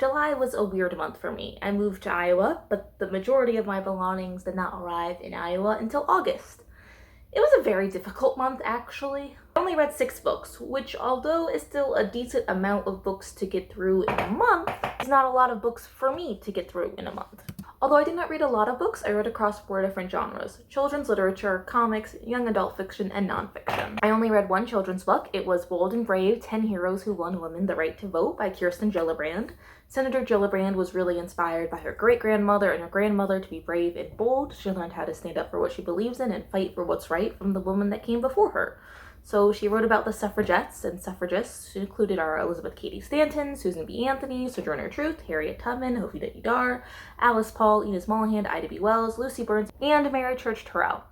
July was a weird month for me. I moved to Iowa, but the majority of my belongings did not arrive in Iowa until August. It was a very difficult month, actually. I only read 6 books, which, although is still a decent amount of books to get through in a month, is not a lot of books for me to get through in a month. Although I did not read a lot of books, I read across 4 different genres: children's literature, comics, young adult fiction, and nonfiction. I only read 1 children's book. It was Bold and Brave: 10 Heroes Who Won Women the Right to Vote by Kirsten Gillibrand. Senator Gillibrand was really inspired by her great-grandmother and her grandmother to be brave and bold. She learned how to stand up for what she believes in and fight for what's right from the woman that came before her. So she wrote about the suffragettes and suffragists. She included our Elizabeth Cady Stanton, Susan B. Anthony, Sojourner Truth, Harriet Tubman, Hofi Dar, Alice Paul, Inez Mollihan, Ida B. Wells, Lucy Burns, and Mary Church Terrell.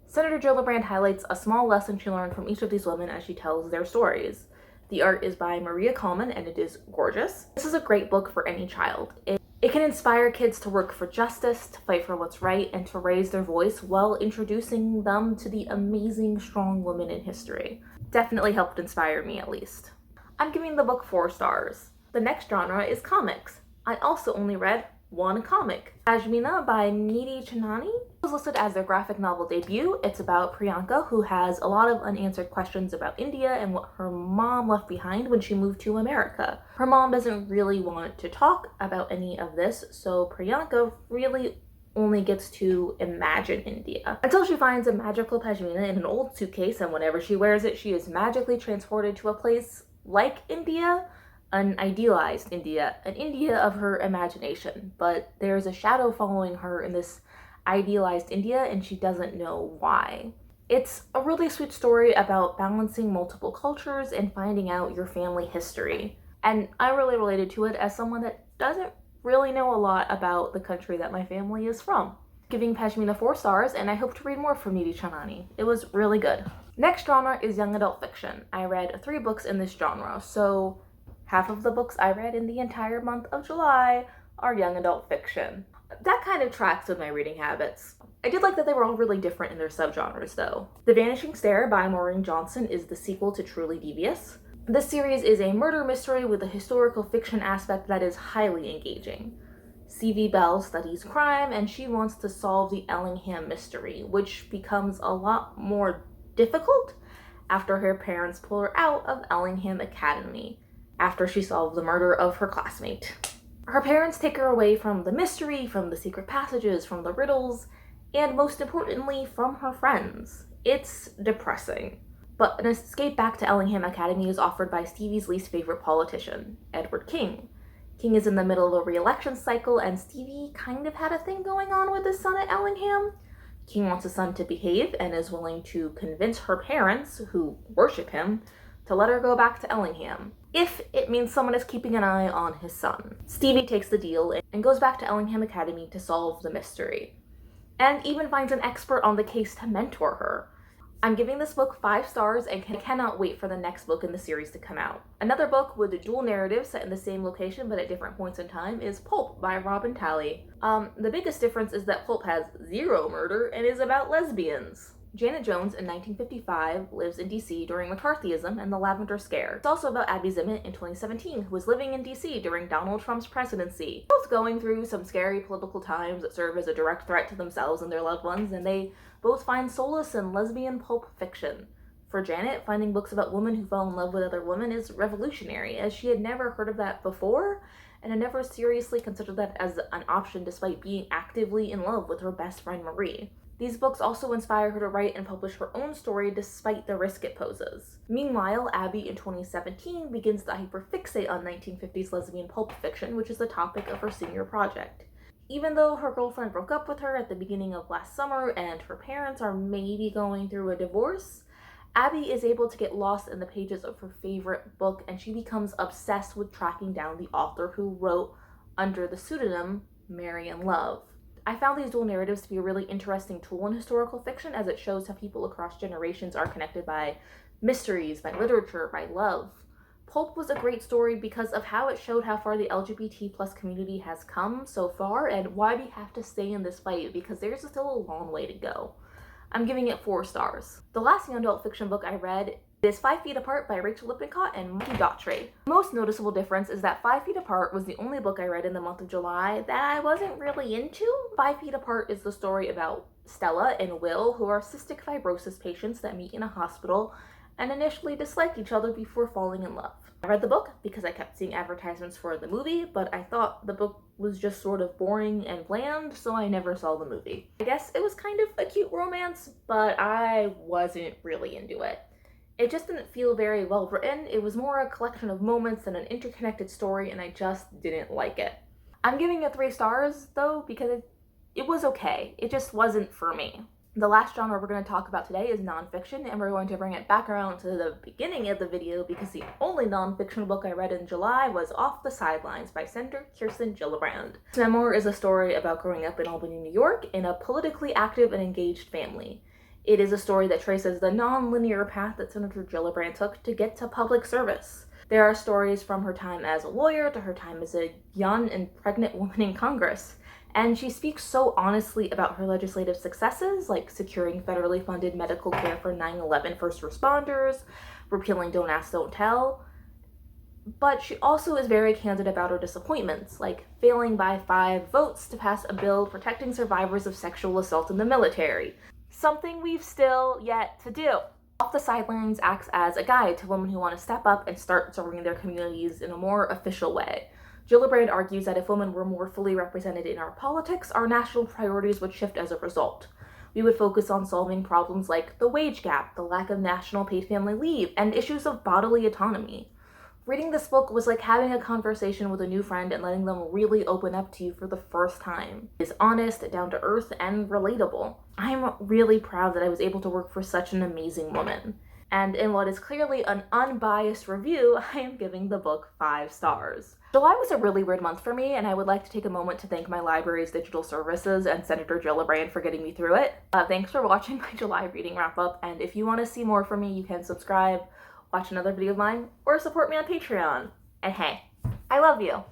Senator Gillibrand highlights a small lesson she learned from each of these women as she tells their stories. The art is by Maria Kalman, and it is gorgeous. This is a great book for any child. It can inspire kids to work for justice, to fight for what's right, and to raise their voice while introducing them to the amazing, strong women in history. Definitely helped inspire me, at least. I'm giving the book 4 stars. The next genre is comics. I also only read 1 comic. Pashmina by Nidhi Chanani was listed as their graphic novel debut. It's about Priyanka, who has a lot of unanswered questions about India and what her mom left behind when she moved to America. Her mom doesn't really want to talk about any of this, so Priyanka really only gets to imagine India until she finds a magical pashmina in an old suitcase, and whenever she wears it, she is magically transported to a place like India, an idealized India, an India of her imagination. But there's a shadow following her in this idealized India, and she doesn't know why. It's a really sweet story about balancing multiple cultures and finding out your family history. And I really related to it as someone that doesn't really know a lot about the country that my family is from. Giving Pashmina 4 stars, and I hope to read more from Nidhi Chanani. It was really good. Next genre is young adult fiction. I read 3 books in this genre, so half of the books I read in the entire month of July are young adult fiction. That kind of tracks with my reading habits. I did like that they were all really different in their subgenres, though. The Vanishing Stair by Maureen Johnson is the sequel to Truly Devious. This series is a murder mystery with a historical fiction aspect that is highly engaging. C.V. Bell studies crime, and she wants to solve the Ellingham mystery, which becomes a lot more difficult after her parents pull her out of Ellingham Academy after she solved the murder of her classmate. Her parents take her away from the mystery, from the secret passages, from the riddles, and most importantly, from her friends. It's depressing. But an escape back to Ellingham Academy is offered by Stevie's least favorite politician, Edward King. King is in the middle of a re-election cycle, and Stevie kind of had a thing going on with his son at Ellingham. King wants his son to behave and is willing to convince her parents, who worship him, to let her go back to Ellingham, if it means someone is keeping an eye on his son. Stevie takes the deal and goes back to Ellingham Academy to solve the mystery, and even finds an expert on the case to mentor her. I'm giving this book 5 stars and cannot wait for the next book in the series to come out. Another book with a dual narrative set in the same location but at different points in time is Pulp by Robin Talley. The biggest difference is that Pulp has 0 murder and is about lesbians. Janet Jones in 1955 lives in DC during McCarthyism and the Lavender Scare. It's also about Abby Zimmett in 2017, who was living in DC during Donald Trump's presidency. Both going through some scary political times that serve as a direct threat to themselves and their loved ones, and they both find solace in lesbian pulp fiction. For Janet, finding books about women who fall in love with other women is revolutionary, as she had never heard of that before, and had never seriously considered that as an option despite being actively in love with her best friend Marie. These books also inspire her to write and publish her own story despite the risk it poses. Meanwhile, Abby in 2017 begins to hyperfixate on 1950s lesbian pulp fiction, which is the topic of her senior project. Even though her girlfriend broke up with her at the beginning of last summer and her parents are maybe going through a divorce, Abby is able to get lost in the pages of her favorite book, and she becomes obsessed with tracking down the author who wrote under the pseudonym Marian Love. I found these dual narratives to be a really interesting tool in historical fiction, as it shows how people across generations are connected by mysteries, by literature, by love. Pulp was a great story because of how it showed how far the LGBT plus community has come so far and why we have to stay in this fight, because there's still a long way to go. I'm giving it 4 stars. The last young adult fiction book I read It is 5 Feet Apart by Rachel Lippincott and Mikey Daughtry. The most noticeable difference is that 5 Feet Apart was the only book I read in the month of July that I wasn't really into. 5 Feet Apart is the story about Stella and Will, who are cystic fibrosis patients that meet in a hospital and initially dislike each other before falling in love. I read the book because I kept seeing advertisements for the movie, but I thought the book was just sort of boring and bland, so I never saw the movie. I guess it was kind of a cute romance, but I wasn't really into it. It just didn't feel very well written. It was more a collection of moments than an interconnected story, and I just didn't like it. I'm giving it 3 stars, though, because it was okay. It just wasn't for me. The last genre we're going to talk about today is nonfiction, and we're going to bring it back around to the beginning of the video because the only nonfiction book I read in July was Off the Sidelines by Senator Kirsten Gillibrand. This memoir is a story about growing up in Albany, New York, in a politically active and engaged family. It is a story that traces the non-linear path that Senator Gillibrand took to get to public service. There are stories from her time as a lawyer to her time as a young and pregnant woman in Congress. And she speaks so honestly about her legislative successes, like securing federally funded medical care for 9/11 first responders, repealing Don't Ask, Don't Tell. But she also is very candid about her disappointments, like failing by 5 votes to pass a bill protecting survivors of sexual assault in the military. Something we've still yet to do. Off the Sidelines acts as a guide to women who want to step up and start serving their communities in a more official way. Gillibrand argues that if women were more fully represented in our politics, our national priorities would shift as a result. We would focus on solving problems like the wage gap, the lack of national paid family leave, and issues of bodily autonomy. Reading this book was like having a conversation with a new friend and letting them really open up to you for the first time. It is honest, down to earth, and relatable. I'm really proud that I was able to work for such an amazing woman. And in what is clearly an unbiased review, I am giving the book 5 stars. July was a really weird month for me, and I would like to take a moment to thank my library's digital services and Senator Gillibrand for getting me through it. Thanks for watching my July reading wrap-up, and if you want to see more from me, you can subscribe, watch another video of mine, or support me on Patreon. And hey, I love you!